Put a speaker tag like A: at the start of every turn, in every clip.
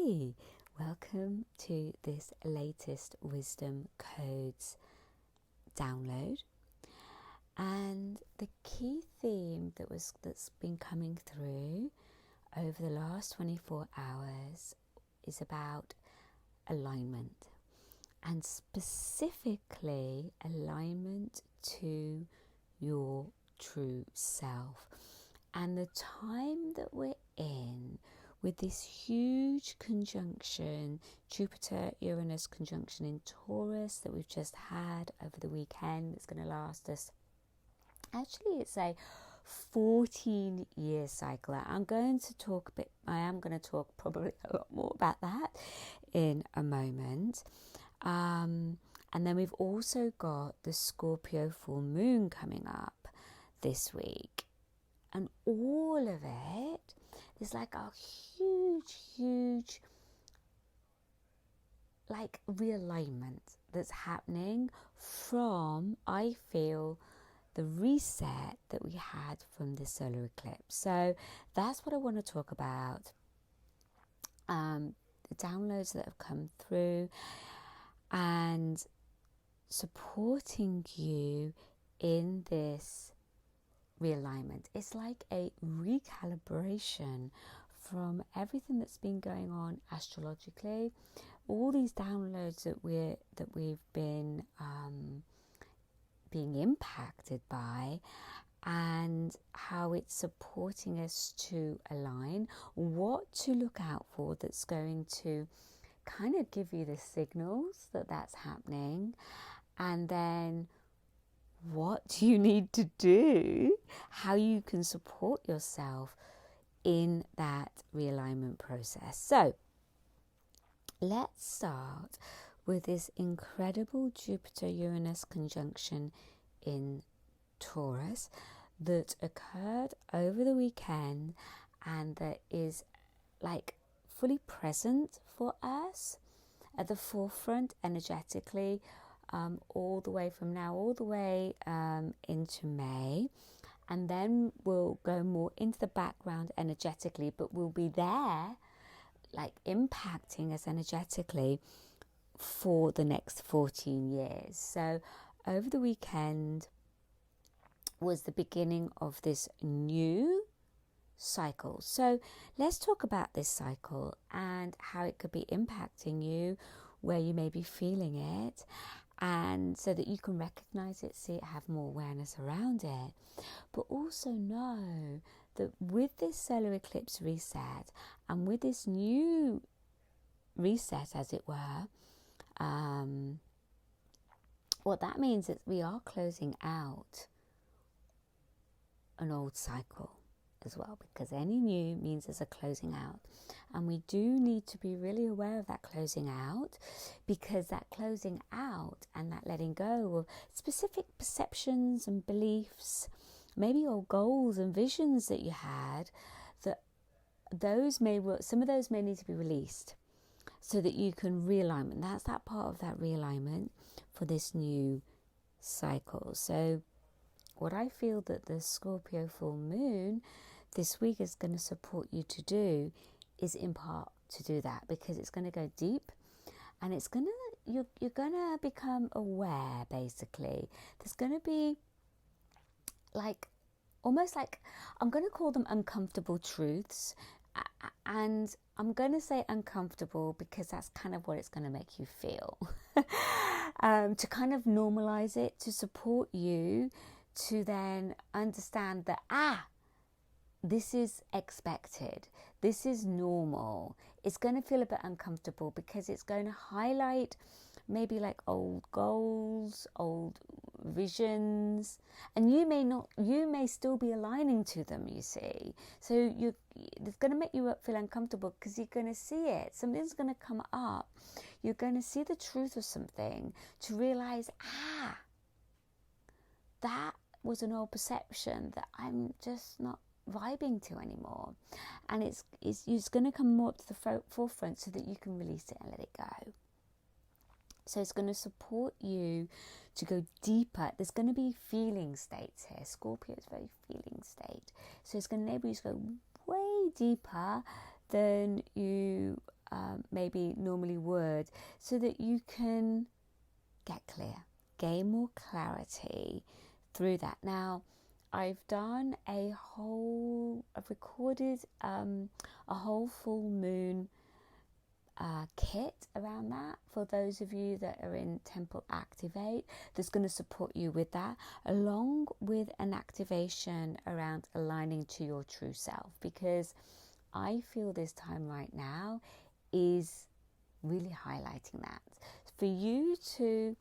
A: Hey, welcome to this latest Wisdom Codes download. And the key theme that's been coming through over the last 24 hours is about alignment, and specifically alignment to your true self. And the time that we're in with this huge conjunction, Jupiter Uranus conjunction in Taurus that we've just had over the weekend, it's going to last us, actually it's a 14-year cycle. I am going to talk probably a lot more about that in a moment. And then we've also got the Scorpio full moon coming up this week. And all of it is like a huge like realignment that's happening from, I feel, the reset that we had from the solar eclipse. So that's what I want to talk about. The downloads that have come through and supporting you in this realignment. It's like a recalibration from everything that's been going on astrologically, all these downloads that we've been being impacted by, and how it's supporting us to align, what to look out for that's going to kind of give you the signals that that's happening, and then what do you need to do, how you can support yourself in that realignment process. So let's start with this incredible Jupiter Uranus conjunction in Taurus that occurred over the weekend and that is like fully present for us at the forefront energetically, all the way from now all the way into May, and then we'll go more into the background energetically, but we'll be there like impacting us energetically for the next 14 years. So over the weekend was the beginning of this new cycle. So let's talk about this cycle and how it could be impacting you, where you may be feeling it, and so that you can recognize it, see it, have more awareness around it. But also know that with this solar eclipse reset and with this new reset, as it were, what that means is we are closing out an old cycle as well, because any new means there's a closing out, and we do need to be really aware of that closing out, because that closing out and that letting go of specific perceptions and beliefs, maybe your goals and visions that you had, that some of those may need to be released so that you can realign. And that's that part of that realignment for this new cycle. So what I feel that the Scorpio full moon this week is going to support you to do is in part to do that, because it's going to go deep, and it's going to, you're going to become aware. Basically, there's going to be like, almost like, I'm going to call them uncomfortable truths, and I'm going to say uncomfortable because that's kind of what it's going to make you feel. To kind of normalize it, to support you to then understand that, this is expected, this is normal. It's going to feel a bit uncomfortable because it's going to highlight maybe like old goals, old visions, and you may still be aligning to them, you see. So it's going to make you feel uncomfortable because you're going to see it. Something's going to come up. You're going to see the truth of something to realize, that was an old perception that I'm just not vibing to anymore, and it's going to come more to the forefront so that you can release it and let it go. So it's going to support you to go deeper. There's going to be feeling states here. Scorpio is very feeling state, so it's going to enable you to go way deeper than you maybe normally would, so that you can get clear, gain more clarity through that. Now, I've recorded a whole full moon kit around that for those of you that are in Temple Activate, that's going to support you with that, along with an activation around aligning to your true self, because I feel this time right now is really highlighting that for you to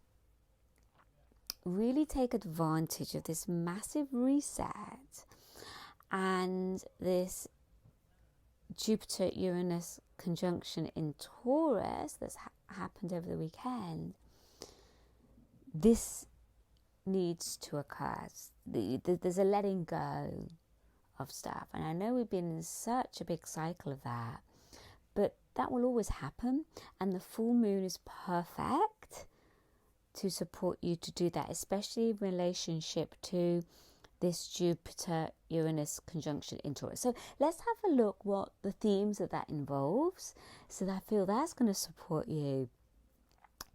A: really take advantage of this massive reset and this Jupiter Uranus conjunction in Taurus that's happened over the weekend. This needs to occur. There's a letting go of stuff, and I know we've been in such a big cycle of that, but that will always happen, and the full moon is perfect to support you to do that, especially in relationship to this Jupiter Uranus conjunction in Taurus. So let's have a look what the themes of that involves. So I feel that's going to support you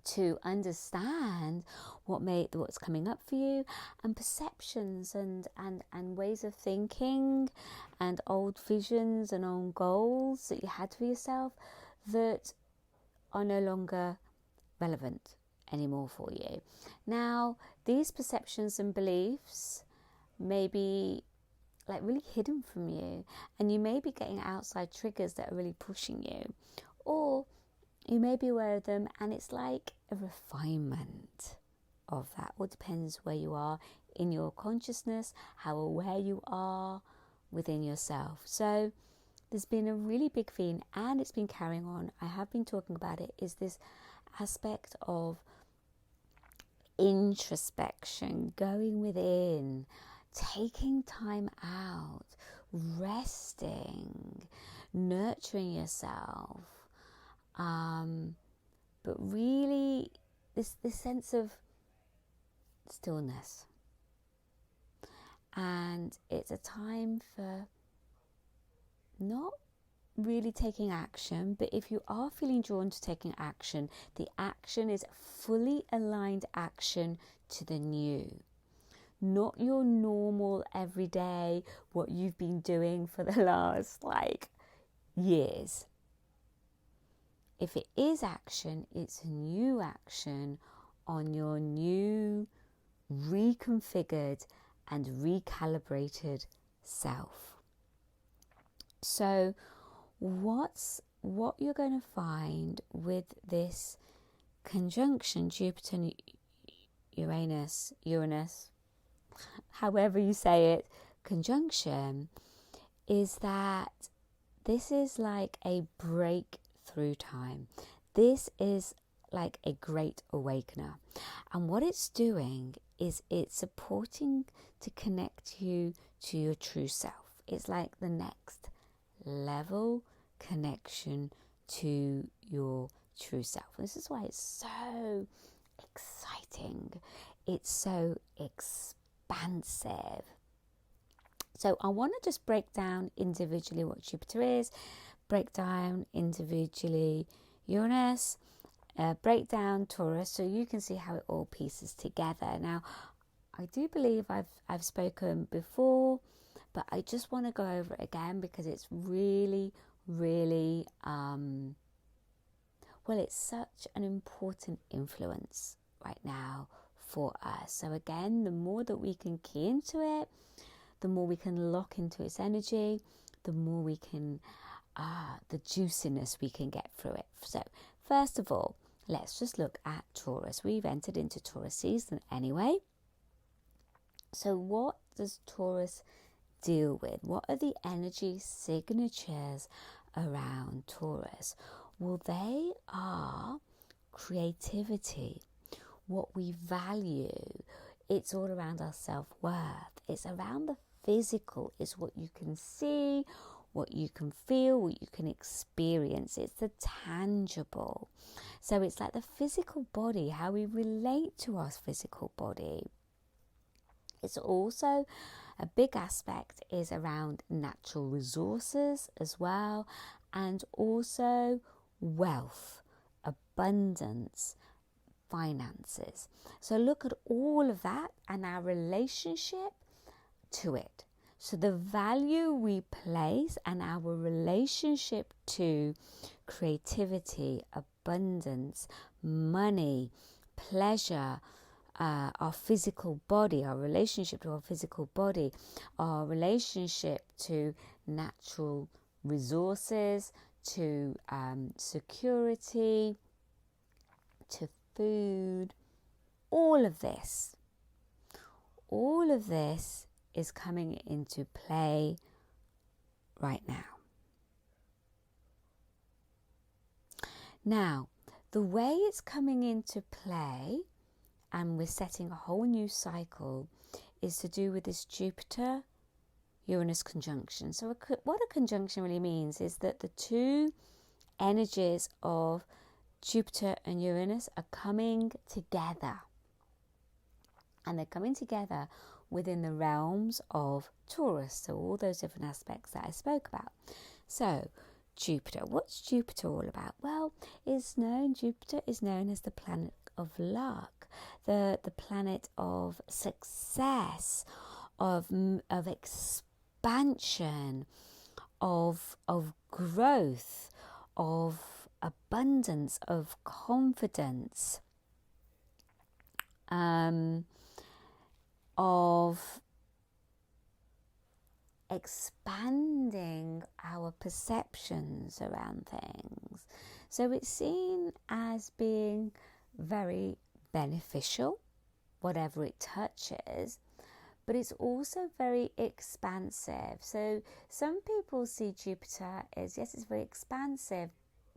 A: to understand what's coming up for you, and perceptions and ways of thinking and old visions and old goals that you had for yourself that are no longer relevant anymore for you. Now, these perceptions and beliefs may be like really hidden from you, and you may be getting outside triggers that are really pushing you, or you may be aware of them and it's like a refinement of that. All depends where you are in your consciousness, how aware you are within yourself. So there's been a really big theme, and it's been carrying on. I have been talking about it, is this aspect of introspection, going within, taking time out, resting, nurturing yourself, but really this sense of stillness. And it's a time for not really taking action, but if you are feeling drawn to taking action, the action is fully aligned action to the new. Not your normal everyday, what you've been doing for the last years. If it is action, it's a new action on your new, reconfigured and recalibrated self. So what you're going to find with this conjunction, Jupiter Uranus, however you say it, conjunction, is that this is like a breakthrough time. This is like a great awakener. And what it's doing is it's supporting to connect you to your true self. It's like the next level connection to your true self. This is why it's so exciting. It's so expansive. So I want to just break down individually what Jupiter is, break down individually Uranus, break down Taurus, so you can see how it all pieces together. Now, I do believe I've spoken before, but I just want to go over it again because it's really, really, it's such an important influence right now for us. So again, the more that we can key into it, the more we can lock into its energy, the more we can, the juiciness we can get through it. So first of all, let's just look at Taurus. We've entered into Taurus season anyway. So what does Taurus deal with? What are the energy signatures around Taurus? Well, they are creativity, what we value. It's all around our self-worth. It's around the physical. It's what you can see, what you can feel, what you can experience. It's the tangible. So it's like the physical body, how we relate to our physical body. It's also a big aspect is around natural resources as well, and also wealth, abundance, finances. So look at all of that and our relationship to it. So the value we place and our relationship to creativity, abundance, money, pleasure, our physical body, our relationship to our physical body, our relationship to natural resources, to security, to food, all of this is coming into play right now. Now, the way it's coming into play, and we're setting a whole new cycle, is to do with this Jupiter Uranus conjunction. So what a conjunction really means is that the two energies of Jupiter and Uranus are coming together. And they're coming together within the realms of Taurus. So all those different aspects that I spoke about. So Jupiter, what's Jupiter all about? Well, Jupiter is known as the planet of luck, the planet of success, of expansion, of growth, of abundance, of confidence, of expanding our perceptions around things. So it's seen as being very beneficial, whatever it touches, but it's also very expansive. So some people see Jupiter as, yes, it's very expansive,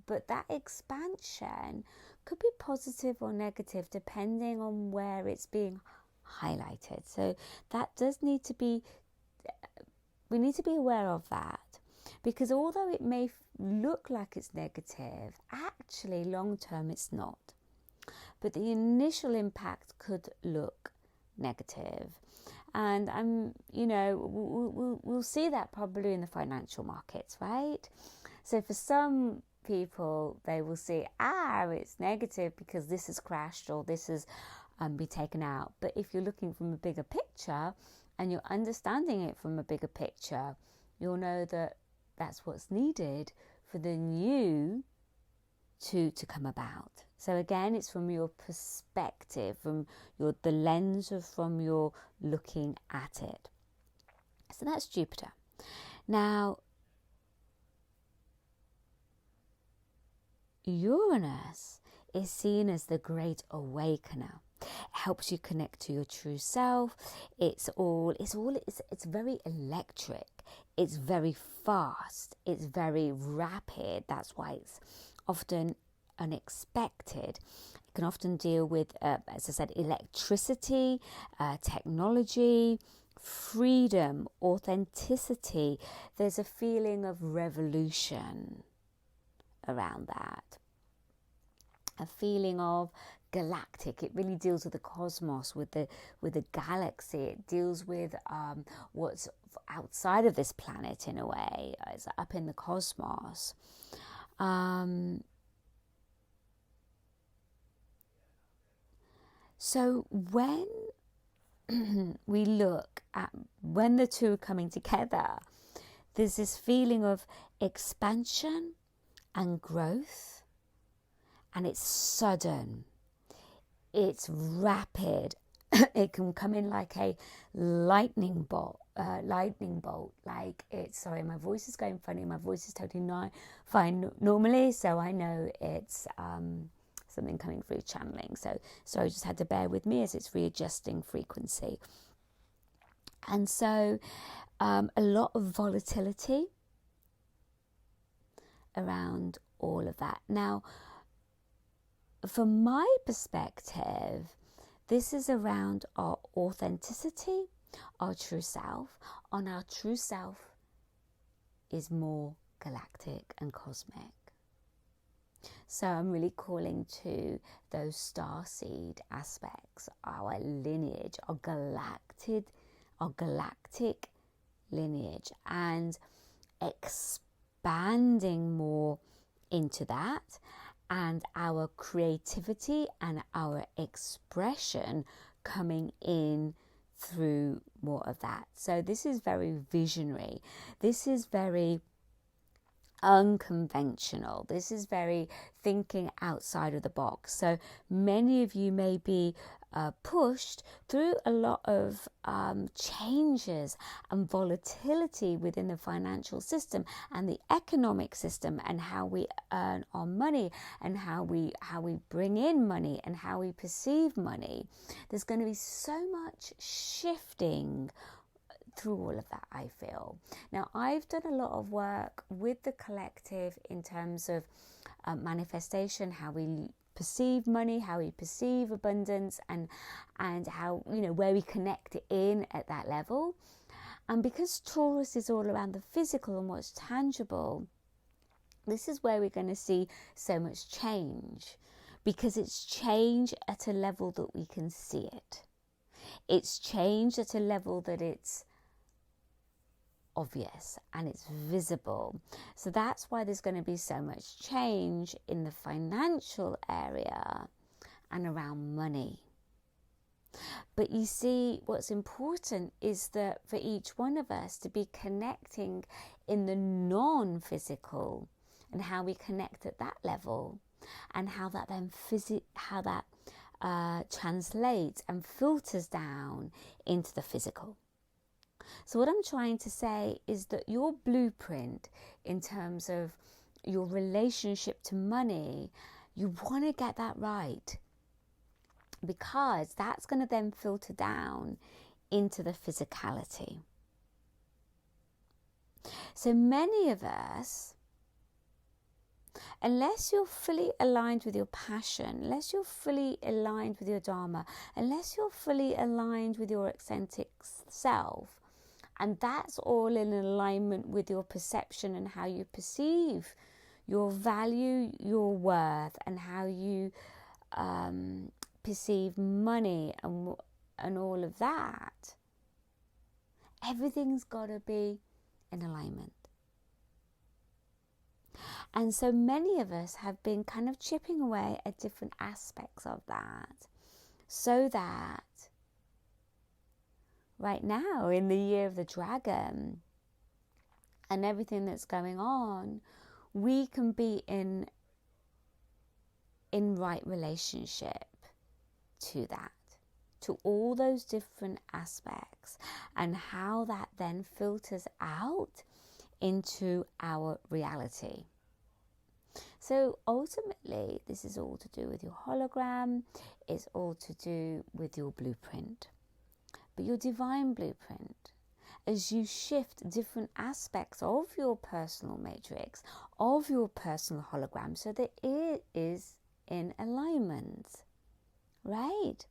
A: but that expansion could be positive or negative depending on where it's being highlighted. So that does need to be, we need to be aware of that, because although it may look like it's negative, actually long term it's not. But the initial impact could look negative. And we'll see that probably in the financial markets, right? So for some people, they will see, it's negative because this has crashed or this has been taken out. But if you're looking from a bigger picture and you're understanding it from a bigger picture, you'll know that that's what's needed for the new to come about. So again, it's from your perspective, from the lens from your looking at it. So that's Jupiter. Now, Uranus is seen as the great awakener. It helps you connect to your true self. It's very electric. It's very fast. It's very rapid. That's why it's often unexpected. It can often deal with, as I said, electricity, technology, freedom, authenticity. There's a feeling of revolution around that. A feeling of galactic. It really deals with the cosmos, with the galaxy. It deals with what's outside of this planet in a way. It's up in the cosmos. So when we look at when the two are coming together, there's this feeling of expansion and growth, and it's sudden, it's rapid. It can come in like a lightning bolt. Like it's, sorry, my voice is going funny. My voice is totally fine normally, so I know it's something coming through channeling. So I just had to bear with me as it's readjusting frequency. And so a lot of volatility around all of that. Now, from my perspective, this is around our authenticity, our true self. And our true self is more galactic and cosmic. So I'm really calling to those starseed aspects, our lineage, our galactic lineage, and expanding more into that, and our creativity and our expression coming in through more of that. So this is very visionary. This is very unconventional. This is very thinking outside of the box. So many of you may be pushed through a lot of changes and volatility within the financial system and the economic system, and how we earn our money, and how we bring in money, and how we perceive money. There's going to be so much shifting through all of that, I feel. Now, I've done a lot of work with the collective in terms of manifestation, how we perceive money, how we perceive abundance, and how, where we connect it in at that level. And because Taurus is all around the physical and what's tangible, this is where we're going to see so much change, because it's change at a level that we can see it. It's change at a level that it's obvious and it's visible. So that's why there's going to be so much change in the financial area and around money. But you see, what's important is that for each one of us to be connecting in the non-physical, and how we connect at that level, and how that then translates and filters down into the physical. So what I'm trying to say is that your blueprint in terms of your relationship to money, you want to get that right, because that's going to then filter down into the physicality. So many of us, unless you're fully aligned with your passion, unless you're fully aligned with your dharma, unless you're fully aligned with your authentic self, and that's all in alignment with your perception and how you perceive your value, your worth, and how you perceive money and all of that, everything's got to be in alignment. And so many of us have been kind of chipping away at different aspects of that, so that right now, in the year of the dragon and everything that's going on, we can be in right relationship to that, to all those different aspects, and how that then filters out into our reality. So ultimately, this is all to do with your hologram. It's all to do with your blueprint. But your divine blueprint, as you shift different aspects of your personal matrix, of your personal hologram, so that it is in alignment, right?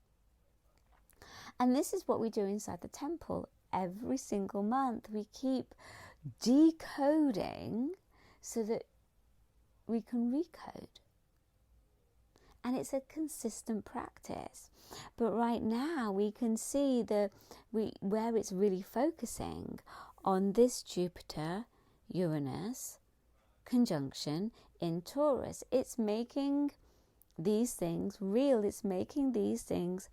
A: And this is what we do inside the temple. Every single month, we keep decoding so that we can recode. And it's a consistent practice. But right now we can see where it's really focusing on this Jupiter Uranus conjunction in Taurus. It's making these things real. It's making these things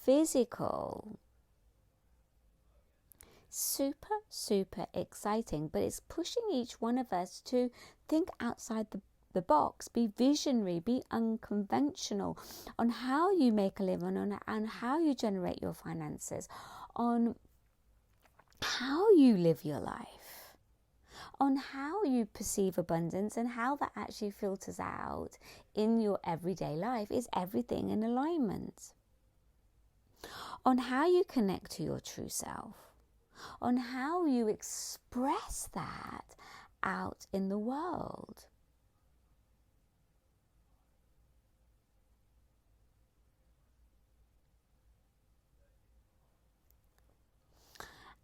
A: physical. Super, super exciting. But it's pushing each one of us to think outside the box, be visionary, be unconventional on how you make a living, on how you generate your finances, on how you live your life, on how you perceive abundance, and how that actually filters out in your everyday life. Is everything in alignment? On how you connect to your true self, on how you express that out in the world.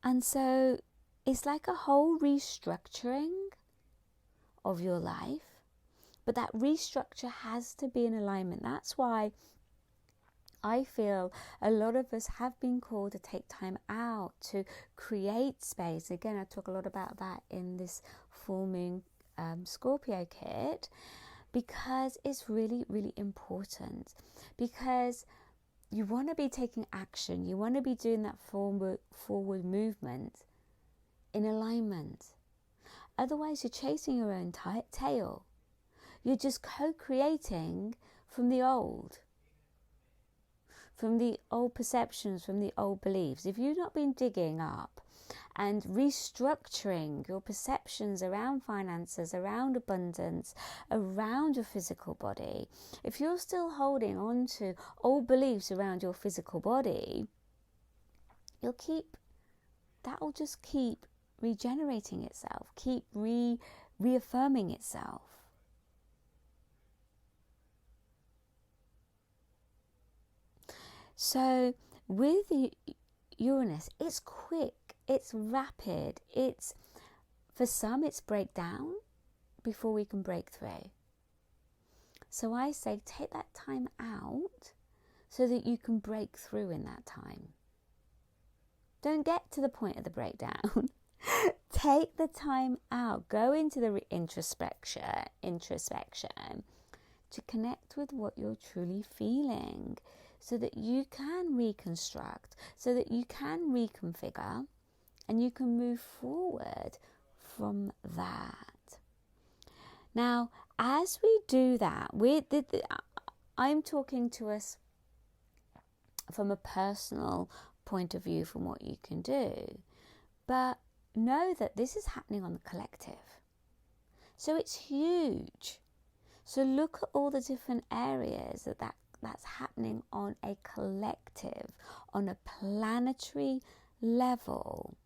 A: And so it's like a whole restructuring of your life, but that restructure has to be in alignment. That's why I feel a lot of us have been called to take time out to create space. Again, I talk a lot about that in this full moon Scorpio kit, because it's really, really important, because you want to be taking action. You want to be doing that forward movement in alignment. Otherwise, you're chasing your own tail. You're just co-creating from the old perceptions, from the old beliefs. If you've not been digging up and restructuring your perceptions around finances, around abundance, around your physical body, if you're still holding on to old beliefs around your physical body, that will just keep regenerating itself, keep reaffirming itself. So with Uranus, it's quick, it's rapid, for some it's breakdown before we can break through. So I say take that time out so that you can break through in that time. Don't get to the point of the breakdown. Take the time out, go into the introspection to connect with what you're truly feeling, so that you can reconstruct, so that you can reconfigure, and you can move forward from that. Now, as we do that, I'm talking to us from a personal point of view, from what you can do, but know that this is happening on the collective. So it's huge. So look at all the different areas that's happening on a collective, on a planetary level,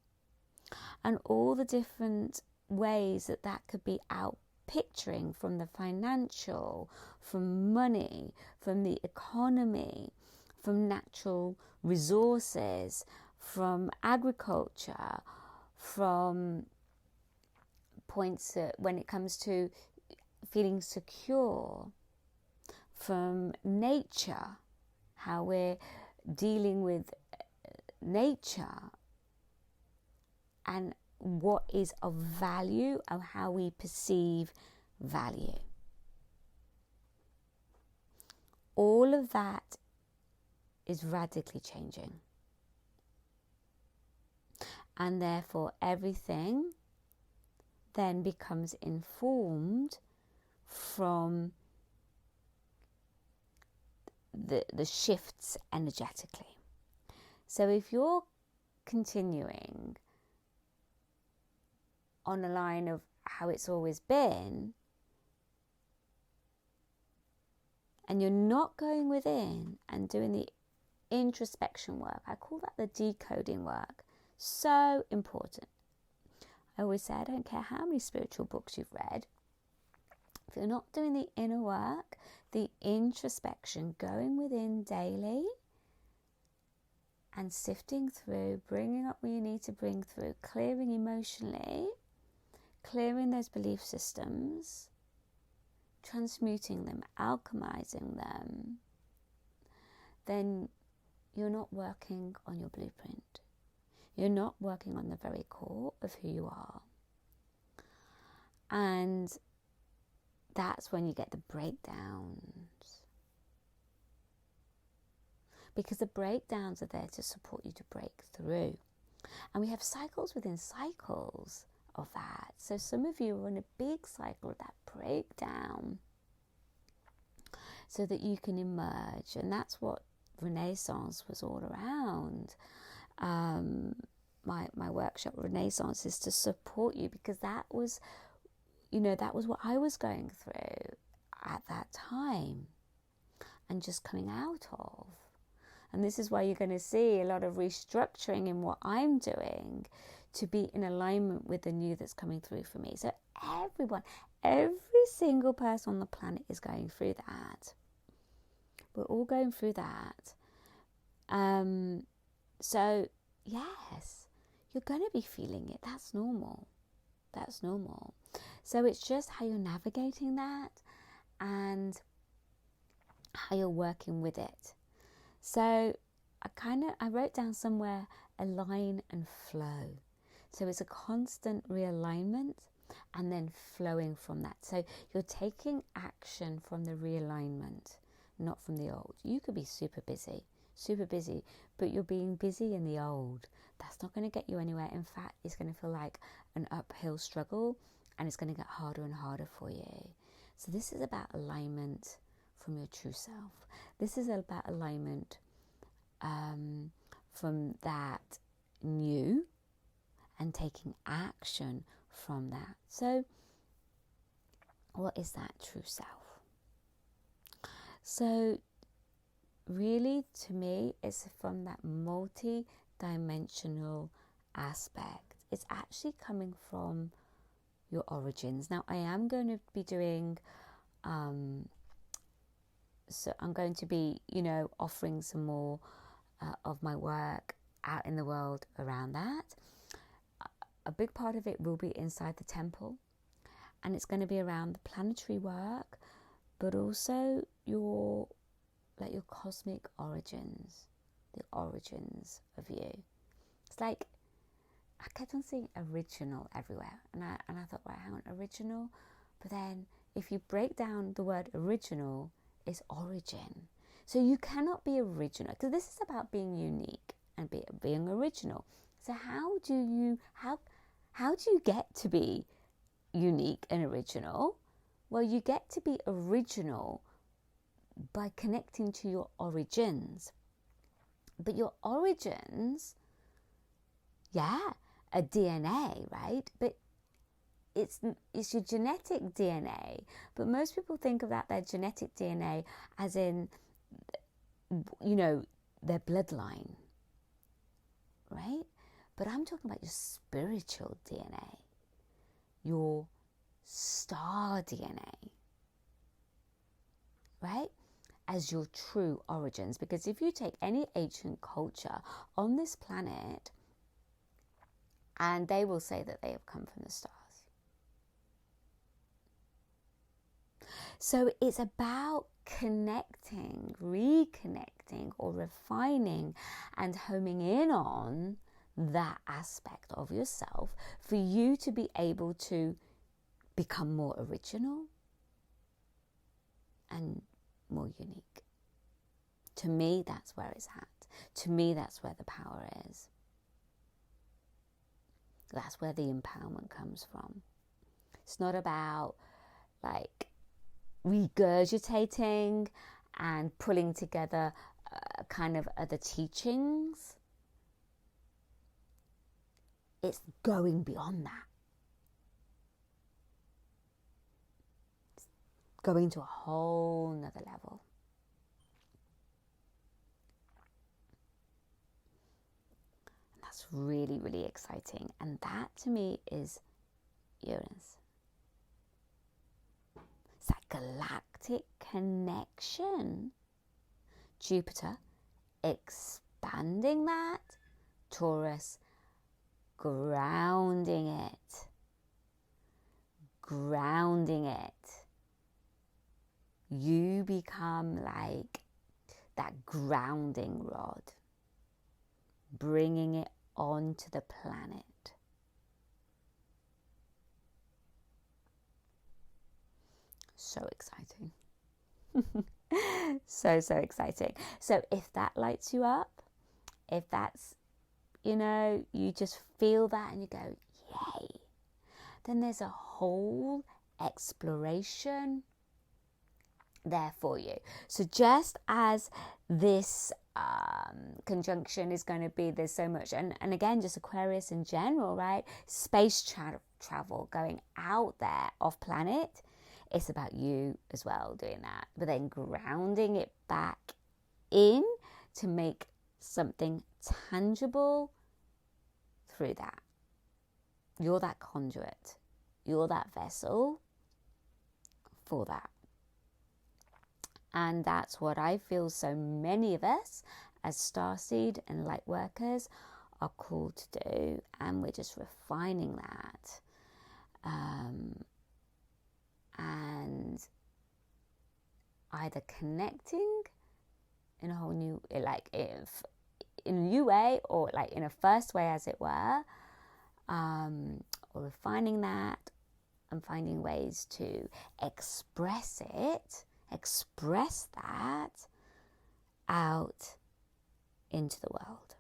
A: and all the different ways that could be out picturing, from the financial, from money, from the economy, from natural resources, from agriculture, from points when it comes to feeling secure, from nature, how we're dealing with nature and what is of value, and how we perceive value. All of that is radically changing. And therefore everything then becomes informed from the shifts energetically. So if you're continuing on a line of how it's always been, and you're not going within and doing the introspection work, I call that the decoding work, so important. I always say, I don't care how many spiritual books you've read, if you're not doing the inner work, the introspection, going within daily and sifting through, bringing up what you need to bring through, clearing emotionally, clearing those belief systems, transmuting them, alchemizing them, then you're not working on your blueprint. You're not working on the very core of who you are. And that's when you get the breakdowns. Because the breakdowns are there to support you to break through. And we have cycles within cycles of that. So some of you are in a big cycle of that breakdown so that you can emerge. And that's what Renaissance was all around. My workshop Renaissance is to support you, because that was what I was going through at that time and just coming out of. And this is why you're going to see a lot of restructuring in what I'm doing to be in alignment with the new that's coming through for me. So every single person on the planet is going through that. We're all going through that. So yes, you're going to be feeling it. That's normal. So it's just how you're navigating that and how you're working with it. So I wrote down somewhere, align and flow. So it's a constant realignment, and then flowing from that. So you're taking action from the realignment, not from the old. You could be super busy, but you're being busy in the old. That's not going to get you anywhere. In fact, it's going to feel like an uphill struggle, and it's going to get harder and harder for you. So this is about alignment from your true self. This is about alignment from that new, and taking action from that. So what is that true self? So really, to me, it's from that multi-dimensional aspect. It's actually coming from your origins. Now, I am going to be doing, so I'm going to be, offering some more of my work out in the world around that. A big part of it will be inside the temple, and it's going to be around the planetary work, but also your cosmic origins, the origins of you. It's like I kept on seeing original everywhere, and I thought, right, hang on, original, but then if you break down the word original, it's origin. So you cannot be original, because this is about being unique and being original. So how do you get to be unique and original? Well, you get to be original by connecting to your origins. But your origins, a DNA, right? But it's your genetic DNA. But most people think of their genetic DNA as in, their bloodline, right? But I'm talking about your spiritual DNA, your star DNA, right? As your true origins. Because if you take any ancient culture on this planet, and they will say that they have come from the stars. So it's about connecting, reconnecting, or refining and homing in on that aspect of yourself for you to be able to become more original and more unique. To me, that's where it's at. To me, that's where the power is. That's where the empowerment comes from. It's not about regurgitating and pulling together kind of other teachings. It's going beyond that. It's going to a whole nother level. And that's really, really exciting. And that to me is Uranus. It's that galactic connection. Jupiter expanding that. Taurus grounding it. You become like that grounding rod, bringing it onto the planet. So exciting. so exciting. So if that lights you up, if that's, you just feel that and you go, yay, then there's a whole exploration there for you. So just as this conjunction is going to be, there's so much, and again, just Aquarius in general, right? Space travel, going out there off planet. It's about you as well doing that, but then grounding it back in to make something tangible through that. You're that conduit. You're that vessel for that. And that's what I feel so many of us as starseed and light workers are called to do. And we're just refining that. And either connecting in a whole new, in a new way, or in a first way, as it were, or refining that, and finding ways to express that out into the world.